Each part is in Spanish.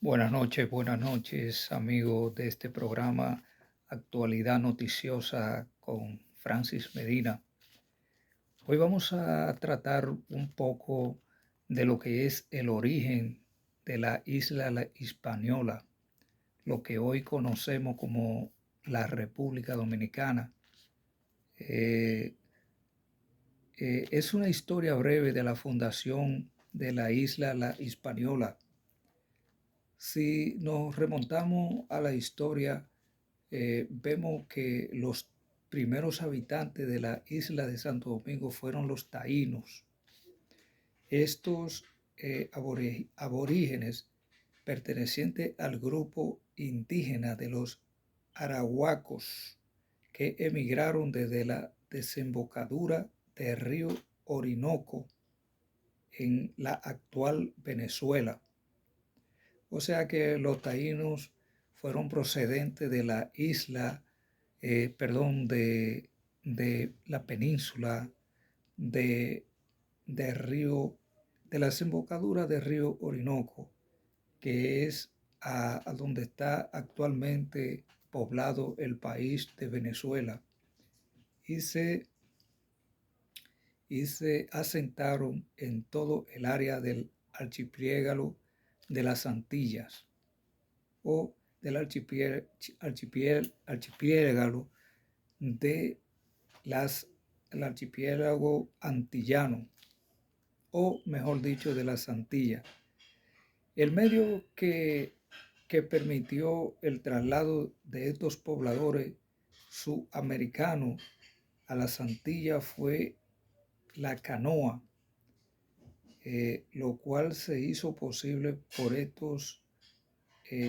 Buenas noches, amigos de este programa Actualidad Noticiosa con Francis Medina. Hoy vamos a tratar un poco de lo que es el origen de la isla La Hispaniola, lo que hoy conocemos como la República Dominicana. Eh, es una historia breve de la fundación de la isla La Hispaniola. Si nos remontamos a la historia, vemos que los primeros habitantes de la isla de Santo Domingo fueron los taínos. Estos aborígenes pertenecientes al grupo indígena de los arahuacos que emigraron desde la desembocadura del río Orinoco en la actual Venezuela. O sea que los taínos fueron procedentes de la isla, de la península de, de río, de la desembocadura del río Orinoco, que es a donde está actualmente poblado el país de Venezuela, y se, y se asentaron en todo el área del archipiélago de las Antillas o del archipiélago de el archipiélago antillano, o mejor dicho, de las Antillas. El medio que permitió el traslado de estos pobladores sudamericanos a las Antillas fue la canoa, lo cual se hizo posible por estos,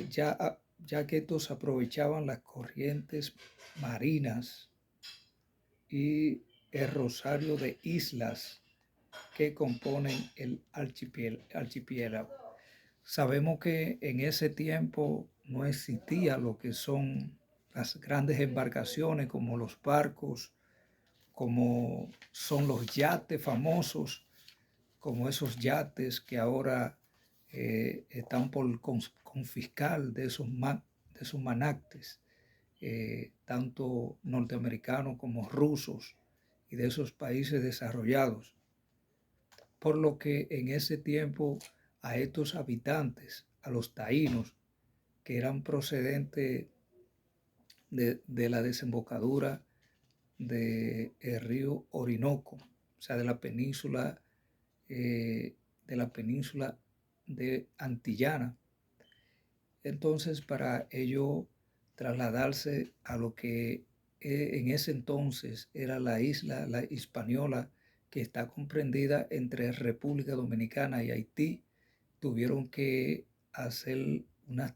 ya que estos aprovechaban las corrientes marinas y el rosario de islas que componen el archipiélago. Sabemos que en ese tiempo no existía lo que son las grandes embarcaciones como los barcos, como son los yates famosos, como esos yates que ahora están por confiscar de esos manactes, tanto norteamericanos como rusos y de esos países desarrollados. Por lo que en ese tiempo a estos habitantes, a los taínos, que eran procedentes de la desembocadura del río Orinoco, o sea, de la península de Antillana. Entonces, para ello trasladarse a lo que en ese entonces era la isla, la Hispaniola, que está comprendida entre República Dominicana y Haití, tuvieron que hacer una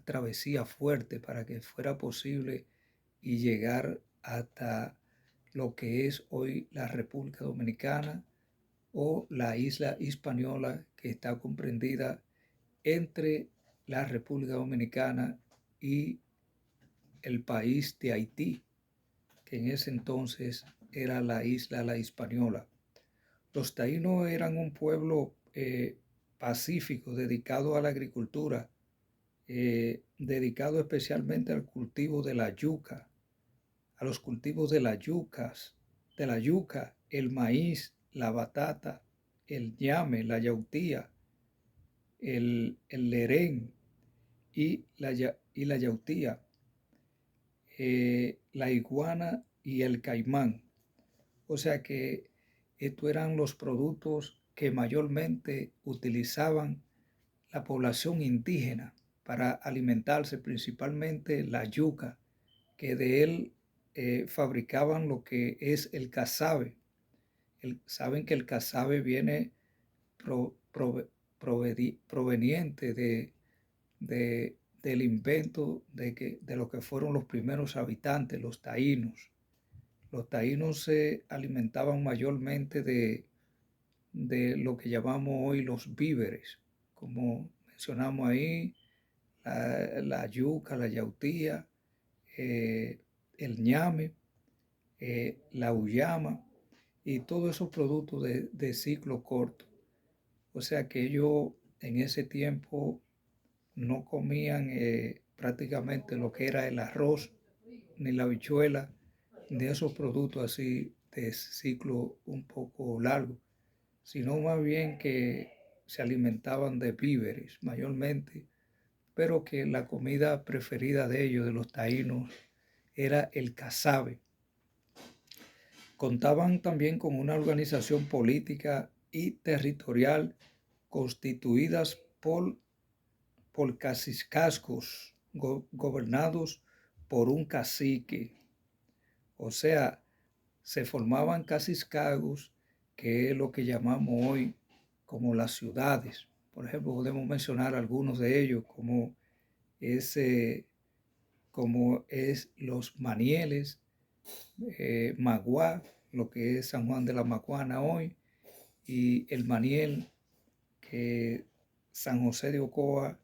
travesía fuerte para que fuera posible y llegar hasta lo que es hoy la República Dominicana o la isla Hispaniola, que está comprendida entre la República Dominicana y el país de Haití, que en ese entonces era la isla La Hispaniola. Los taínos eran un pueblo pacífico, dedicado a la agricultura, dedicado especialmente al cultivo de la yuca, a los cultivos de la yuca, el maíz, la batata, el ñame, la yautía, el lerén y la yautía, la iguana y el caimán. O sea que estos eran los productos que mayormente utilizaban la población indígena para alimentarse, principalmente la yuca, que de él fabricaban lo que es el casabe. Saben que el casabe viene proveniente del invento de lo que fueron los primeros habitantes, los taínos. Los taínos se alimentaban mayormente de lo que llamamos hoy los víveres, como mencionamos ahí, la yuca, la yautía, el ñame, la uyama y todos esos productos de ciclo corto. O sea que ellos en ese tiempo no comían prácticamente lo que era el arroz, ni la habichuela, ni esos productos así de ciclo un poco largo, sino más bien que se alimentaban de víveres mayormente, pero que la comida preferida de ellos, de los taínos, era el casabe. Contaban también con una organización política y territorial constituidas por cacicazgos gobernados por un cacique. O sea, se formaban cacicazgos, que es lo que llamamos hoy como las ciudades. Por ejemplo, podemos mencionar algunos de ellos, como es los Manieles, Maguá, lo que es San Juan de la Maguana hoy, y el Maniel, que San José de Ocoa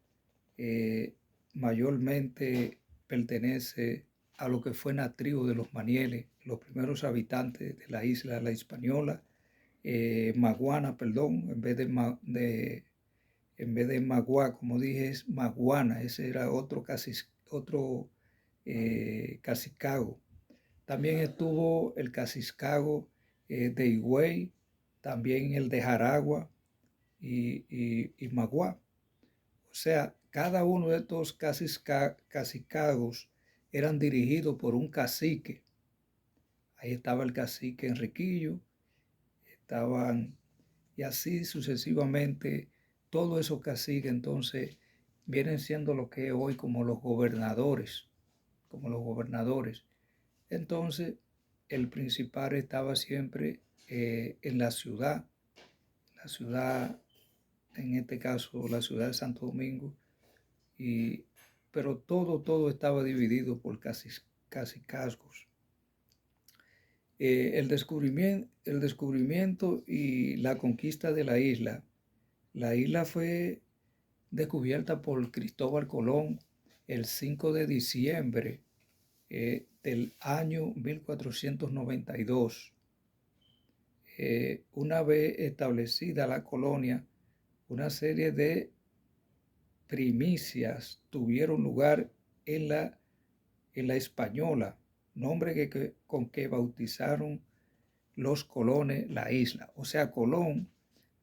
mayormente pertenece a lo que fue la tribu de los Manieles, los primeros habitantes de la isla La Hispaniola, Maguana, perdón, en vez de Maguá, como dije, es Maguana, ese era otro cacicazgo. También estuvo el cacicazgo de Higüey, también el de Jaragua y Maguá. O sea, cada uno de estos cacicazgos eran dirigidos por un cacique. Ahí estaba el cacique Enriquillo, y así sucesivamente, todos esos caciques entonces vienen siendo lo que es hoy como los gobernadores, Entonces, el principal estaba siempre en la ciudad, en este caso la ciudad de Santo Domingo, pero todo estaba dividido por cacicazgos. El descubrimiento y la conquista de la isla. La isla fue descubierta por Cristóbal Colón el 5 de diciembre del año 1492. Una vez establecida la colonia, una serie de primicias tuvieron lugar en la Española, nombre con que bautizaron los colones la isla. O sea, Colón,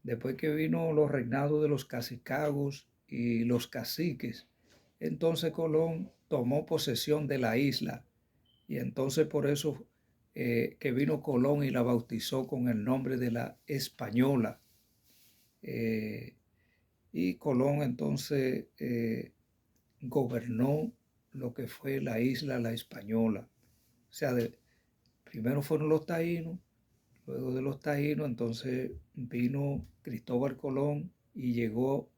después que vino los reinados de los cacicazgos y los caciques, entonces Colón tomó posesión de la isla, y entonces por eso que vino Colón y la bautizó con el nombre de la Española. Y Colón entonces gobernó lo que fue la isla La Española. O sea, primero fueron los taínos, luego de los taínos entonces vino Cristóbal Colón y llegó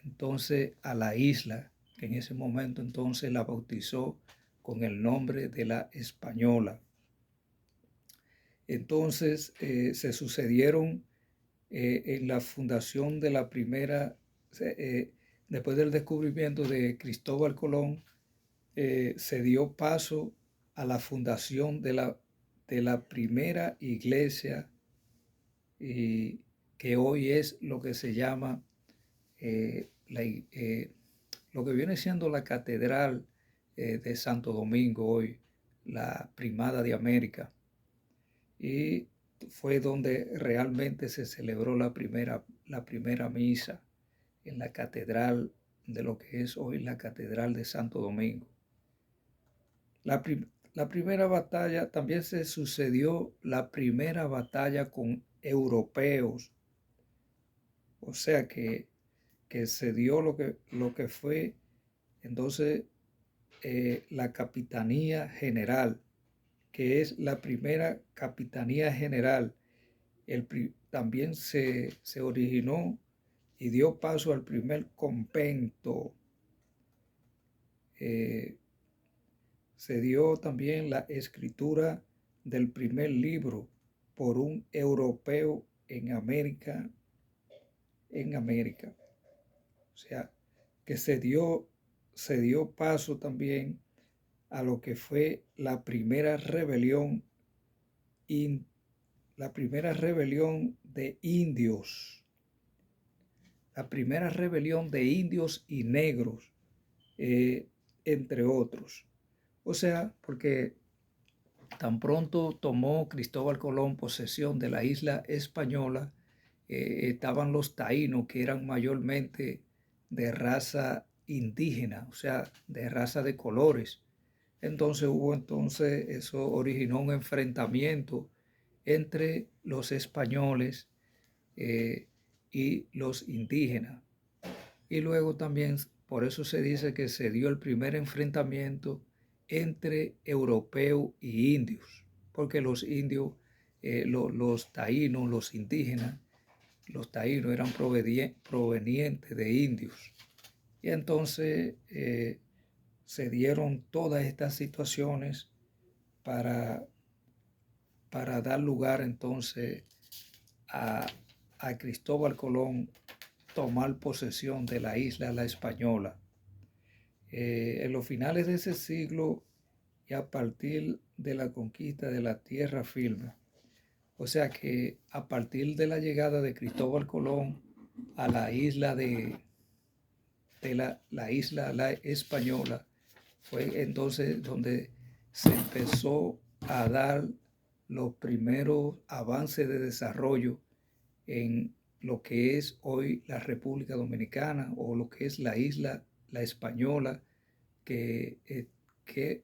entonces a la isla, que en ese momento entonces la bautizó con el nombre de La Española. Entonces se sucedieron en la fundación de la primera, después del descubrimiento de Cristóbal Colón, se dio paso a la fundación de la primera iglesia, que hoy es lo que se llama lo que viene siendo la catedral de Santo Domingo hoy, la Primada de América. Y fue donde realmente se celebró la primera misa en la catedral de lo que es hoy la Catedral de Santo Domingo. La primera batalla, también se sucedió la primera batalla con europeos, o sea que se dio lo que fue entonces la Capitanía General, que es la primera Capitanía General. También se originó y dio paso al primer convento. Se dio también la escritura del primer libro por un europeo en América. O sea, que se dio paso también a lo que fue la primera rebelión de indios. la primera rebelión de indios y negros, entre otros. O sea, porque tan pronto tomó Cristóbal Colón posesión de la isla española, estaban los taínos, que eran mayormente de raza indígena, o sea, de raza de colores. Entonces eso originó un enfrentamiento entre los españoles y los indígenas. Y luego también, por eso se dice que se dio el primer enfrentamiento entre europeos y indios, porque los indios, los taínos, los indígenas, los taínos eran provenientes de indios. Y entonces se dieron todas estas situaciones para, para dar lugar entonces a, a Cristóbal Colón tomar posesión de la isla La Española. En los finales de ese siglo y a partir de la conquista de la tierra firme, o sea que a partir de la llegada de Cristóbal Colón a la isla la isla La Española, fue entonces donde se empezó a dar los primeros avances de desarrollo en lo que es hoy la República Dominicana, o lo que es la isla La Española, que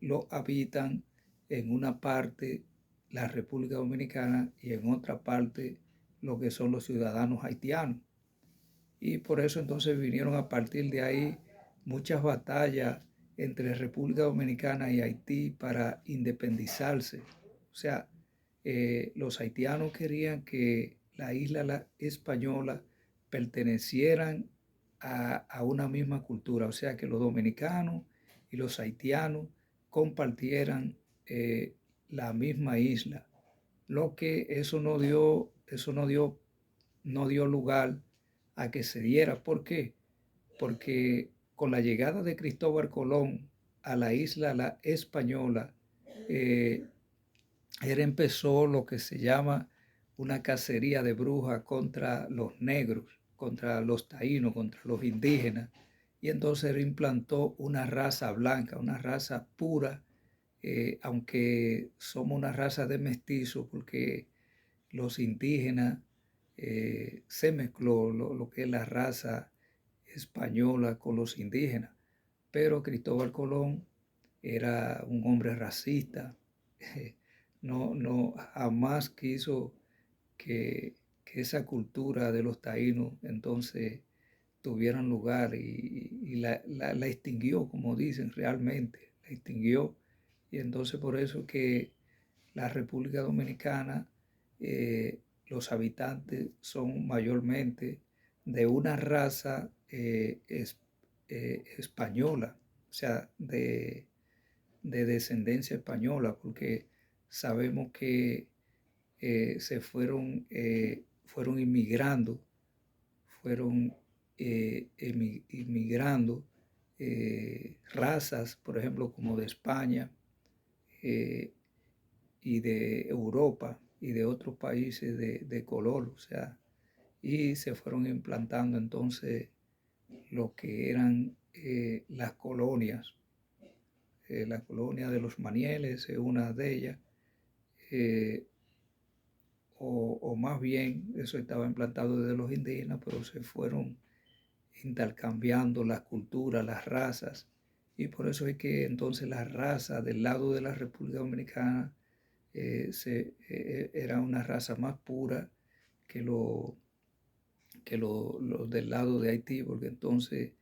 lo habitan en una parte la República Dominicana y en otra parte lo que son los ciudadanos haitianos. Y por eso entonces vinieron a partir de ahí muchas batallas entre República Dominicana y Haití para independizarse. O sea, los haitianos querían que la isla española pertenecieran a una misma cultura, o sea, que los dominicanos y los haitianos compartieran la misma isla. Lo que no dio lugar a que se diera. ¿Por qué? Porque con la llegada de Cristóbal Colón a la isla La Española, él empezó lo que se llama una cacería de brujas contra los negros, contra los taínos, contra los indígenas. Y entonces él implantó una raza blanca, una raza pura, aunque somos una raza de mestizos, porque los indígenas se mezcló lo que es la raza española con los indígenas. Pero Cristóbal Colón era un hombre racista. No jamás quiso que esa cultura de los taínos entonces tuvieran lugar, y la extinguió, como dicen, realmente la extinguió. Y entonces por eso que la República Dominicana, los habitantes son mayormente de una raza española, o sea, de descendencia española, porque sabemos que fueron inmigrando, fueron inmigrando razas, por ejemplo, como de España y de Europa y de otros países de color, o sea, y se fueron implantando entonces lo que eran las colonias. La colonia de los Manieles es una de ellas, o más bien eso estaba implantado desde los indígenas, pero se fueron intercambiando las culturas, las razas, y por eso es que entonces la raza del lado de la República Dominicana era una raza más pura que lo del lado de Haití, porque entonces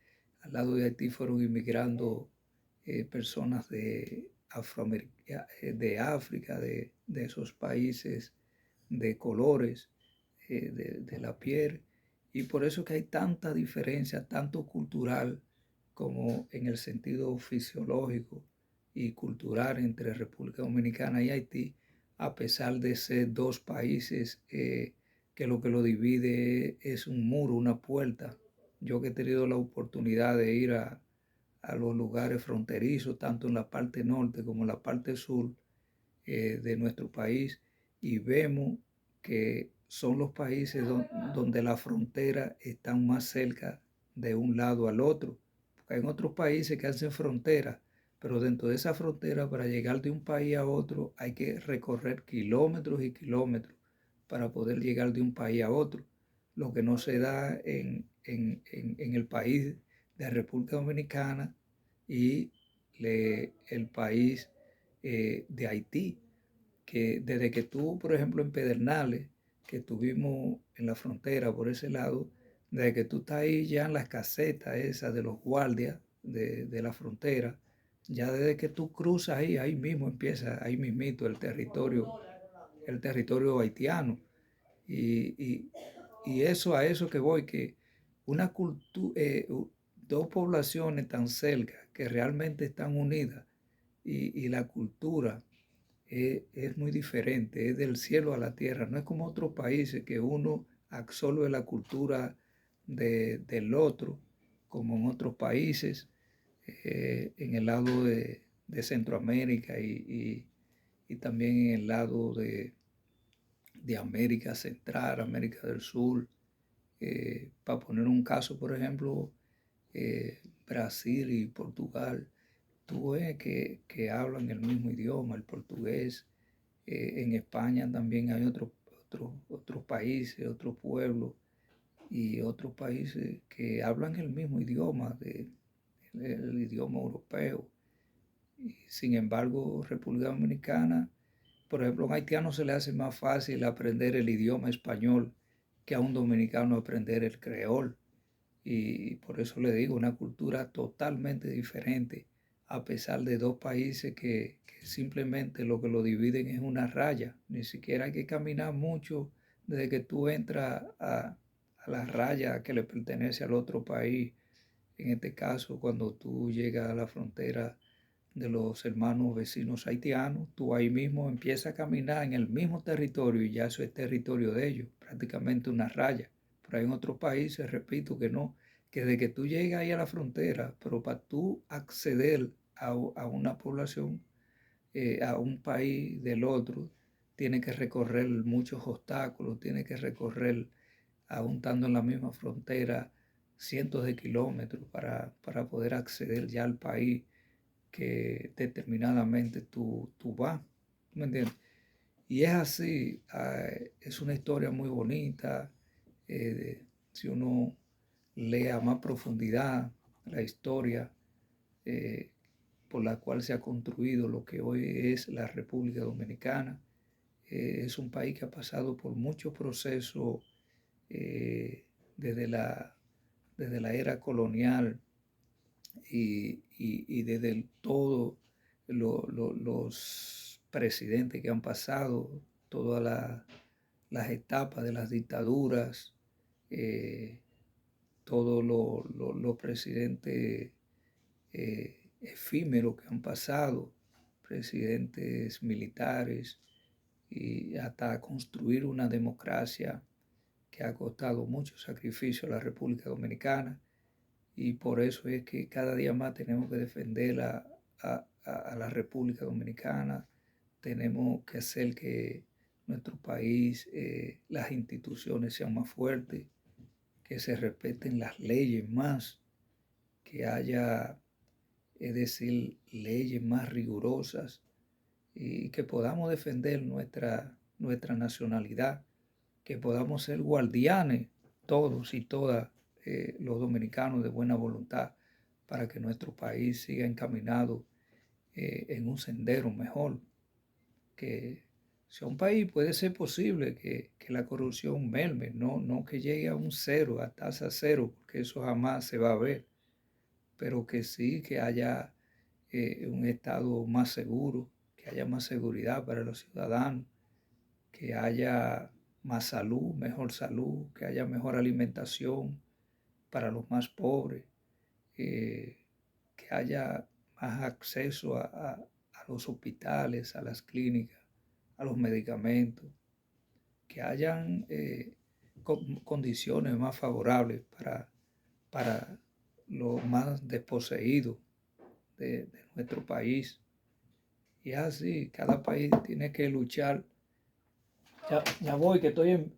al lado de Haití fueron inmigrando personas de África, de esos países de colores, de la piel, y por eso que hay tanta diferencia, tanto cultural como en el sentido fisiológico y cultural, entre República Dominicana y Haití, a pesar de ser dos países que lo divide es un muro, una puerta. Yo que he tenido la oportunidad de ir a los lugares fronterizos, tanto en la parte norte como en la parte sur de nuestro país, y vemos que son los países donde las fronteras están más cerca de un lado al otro. Porque hay otros países que hacen frontera, pero dentro de esa frontera, para llegar de un país a otro, hay que recorrer kilómetros y kilómetros para poder llegar de un país a otro, lo que no se da en el país de República Dominicana y el país de Haití, que desde que tú, por ejemplo, en Pedernales, que estuvimos en la frontera por ese lado, desde que tú estás ahí ya en las casetas esas de los guardias de la frontera, ya desde que tú cruzas ahí, ahí mismo empieza, ahí mismito el territorio haitiano. Y, y, y eso a eso que voy, que una dos poblaciones tan cerca que realmente están unidas y la cultura es muy diferente, es del cielo a la tierra. No es como otros países que uno absorbe la cultura del otro, como en otros países, en el lado de Centroamérica y también en el lado de América Central, América del Sur. Para poner un caso, por ejemplo, Brasil y Portugal, tú ves que hablan el mismo idioma, el portugués. En España también hay otros países, otros pueblos y otros países que hablan el mismo idioma, el idioma europeo. Y, sin embargo, República Dominicana, por ejemplo, a un haitiano se le hace más fácil aprender el idioma español que a un dominicano aprender el creol. Y por eso le digo, una cultura totalmente diferente, a pesar de dos países que simplemente lo que lo dividen es una raya. Ni siquiera hay que caminar mucho desde que tú entras a la raya que le pertenece al otro país. En este caso, cuando tú llegas a la frontera de los hermanos vecinos haitianos, tú ahí mismo empiezas a caminar en el mismo territorio y ya eso es territorio de ellos, prácticamente una raya. Pero hay en otros países, repito, que no, que desde que tú llegas ahí a la frontera, pero para tú acceder a una población, a un país del otro, tienes que recorrer muchos obstáculos, tienes que recorrer, aún estando en la misma frontera, cientos de kilómetros para poder acceder ya al país que determinadamente tú vas. ¿Me entiendes? Y es así, es una historia muy bonita. Si uno lee a más profundidad la historia eh, por la cual se ha construido lo que hoy es la República Dominicana, es un país que ha pasado por muchos procesos eh, desde desde la era colonial y desde todo los presidentes que han pasado, todas las etapas de las dictaduras, eh, todos los presidentes efímeros que han pasado, presidentes militares, y hasta construir una democracia que ha costado mucho sacrificio a la República Dominicana. Y por eso es que cada día más tenemos que defender a la República Dominicana, tenemos que hacer que nuestro país, las instituciones sean más fuertes, que se respeten las leyes más, que haya, es decir, leyes más rigurosas y que podamos defender nuestra nacionalidad, que podamos ser guardianes todos y todas los dominicanos de buena voluntad para que nuestro país siga encaminado en un sendero mejor, que sea un país puede ser posible que la corrupción merme, no que llegue a un cero, a tasa cero, porque eso jamás se va a ver, pero que sí que haya un estado más seguro, que haya más seguridad para los ciudadanos, que haya más salud, mejor salud, que haya mejor alimentación para los más pobres, que haya más acceso a los hospitales, a las clínicas, a los medicamentos, que hayan condiciones más favorables para los más desposeídos de nuestro país. Y es así, cada país tiene que luchar Ya voy, que estoy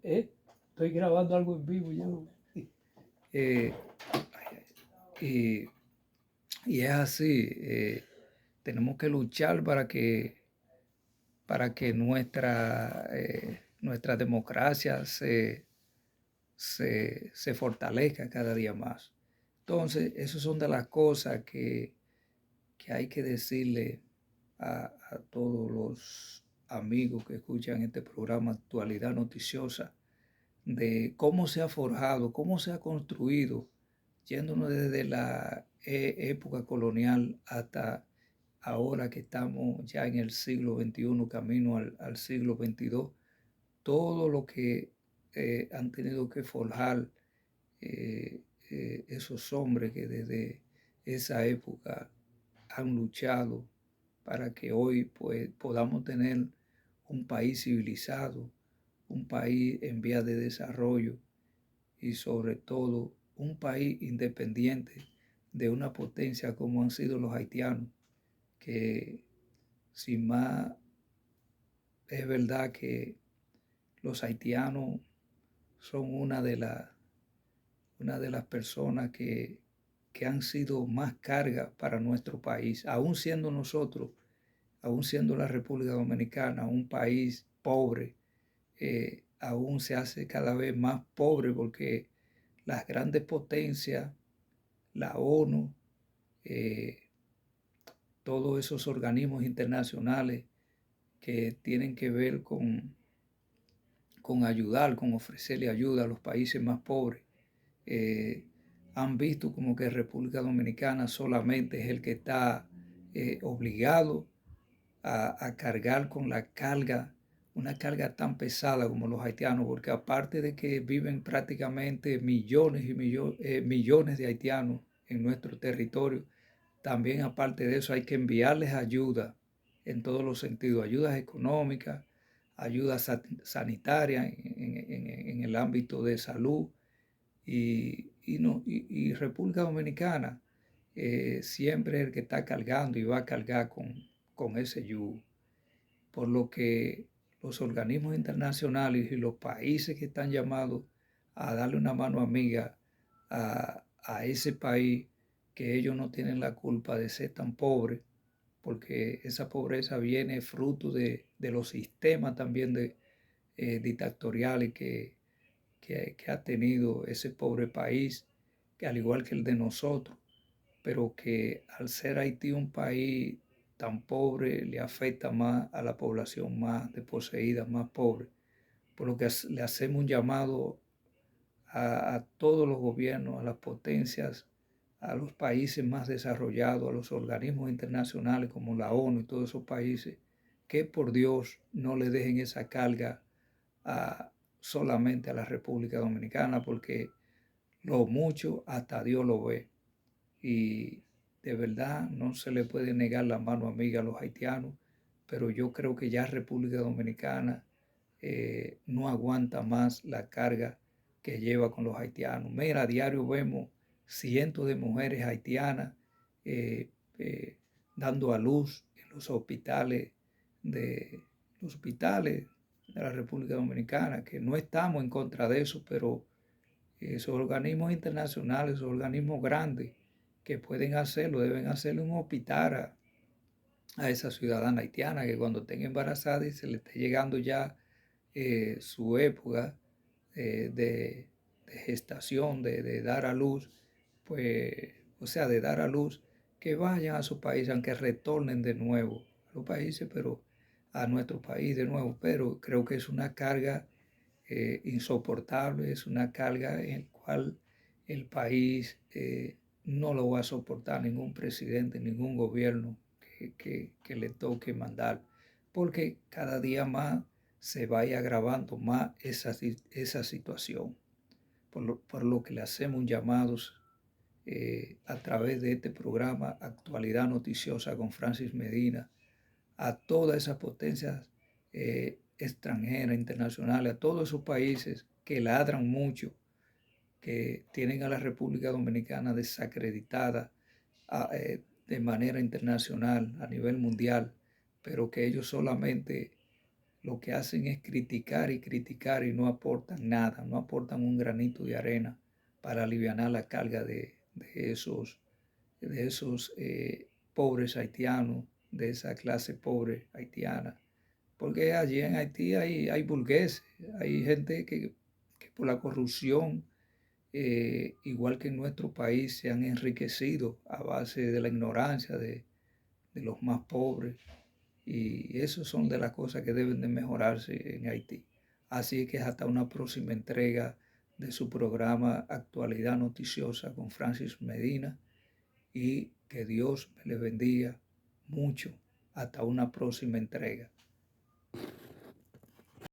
grabando algo en vivo. Ya voy. Eh, y, y es así, tenemos que luchar para que nuestra democracia se fortalezca cada día más. Entonces, esas son de las cosas que hay que decirle a todos los amigos que escuchan este programa Actualidad Noticiosa, de cómo se ha forjado, cómo se ha construido, yéndonos desde la época colonial hasta ahora que estamos ya en el siglo XXI, camino al siglo XXII, todo lo que han tenido que forjar esos hombres que desde esa época han luchado para que hoy pues, podamos tener un país civilizado, un país en vías de desarrollo y sobre todo un país independiente de una potencia como han sido los haitianos, que sin más es verdad que los haitianos son una de las personas que han sido más carga para nuestro país, aún siendo nosotros, aún siendo la República Dominicana un país pobre, aún se hace cada vez más pobre porque las grandes potencias, la ONU, eh, todos esos organismos internacionales que tienen que ver con ayudar, con ofrecerle ayuda a los países más pobres, eh, han visto como que República Dominicana solamente es el que está obligado a cargar con la carga, una carga tan pesada como los haitianos, porque aparte de que viven prácticamente millones y millones de haitianos en nuestro territorio, también aparte de eso hay que enviarles ayuda en todos los sentidos, ayudas económicas, ayuda sanitaria en el ámbito de salud y República Dominicana siempre es el que está cargando y va a cargar con ese yugo. Por lo que los organismos internacionales y los países que están llamados a darle una mano amiga a ese país, que ellos no tienen la culpa de ser tan pobres, porque esa pobreza viene fruto de los sistemas también dictatoriales que ha tenido ese pobre país, que al igual que el de nosotros, pero que al ser Haití un país tan pobre le afecta más a la población más desposeída, más pobre, por lo que le hacemos un llamado a todos los gobiernos, a las potencias, a los países más desarrollados, a los organismos internacionales como la ONU y todos esos países, que por Dios no le dejen esa carga solamente a la República Dominicana, porque lo mucho hasta Dios lo ve. Y de verdad no se le puede negar la mano amiga a los haitianos, pero yo creo que ya República Dominicana no aguanta más la carga que lleva con los haitianos. Mira, a diario vemos cientos de mujeres haitianas eh, eh, dando a luz en de los hospitales de la República Dominicana, que no estamos en contra de eso, pero esos organismos internacionales, esos organismos grandes que pueden hacerlo, deben hacerle un hospital a esa ciudadana haitiana que cuando esté embarazada y se le esté llegando ya su época de gestación, de dar a luz, pues, o sea, de dar a luz, que vayan a su país, aunque retornen de nuevo a los países, pero a nuestro país de nuevo. Pero creo que es una carga insoportable, es una carga en la cual el país no lo va a soportar ningún presidente, ningún gobierno que le toque mandar, porque cada día más se vaya agravando más esa situación. Por lo que le hacemos un llamado a través de este programa Actualidad Noticiosa con Francis Medina a todas esas potencias extranjeras, internacionales, a todos esos países que ladran mucho, que tienen a la República Dominicana desacreditada de manera internacional, a nivel mundial, pero que ellos solamente lo que hacen es criticar y criticar y no aportan nada, no aportan un granito de arena para aliviar la carga de esos pobres haitianos, de esa clase pobre haitiana. Porque allí en Haití hay burgueses, hay gente que por la corrupción, igual que en nuestro país, se han enriquecido a base de la ignorancia de los más pobres. Y eso son de las cosas que deben de mejorarse en Haití. Así que hasta una próxima entrega de su programa Actualidad Noticiosa con Francis Medina, y que Dios les bendiga mucho. Hasta una próxima entrega.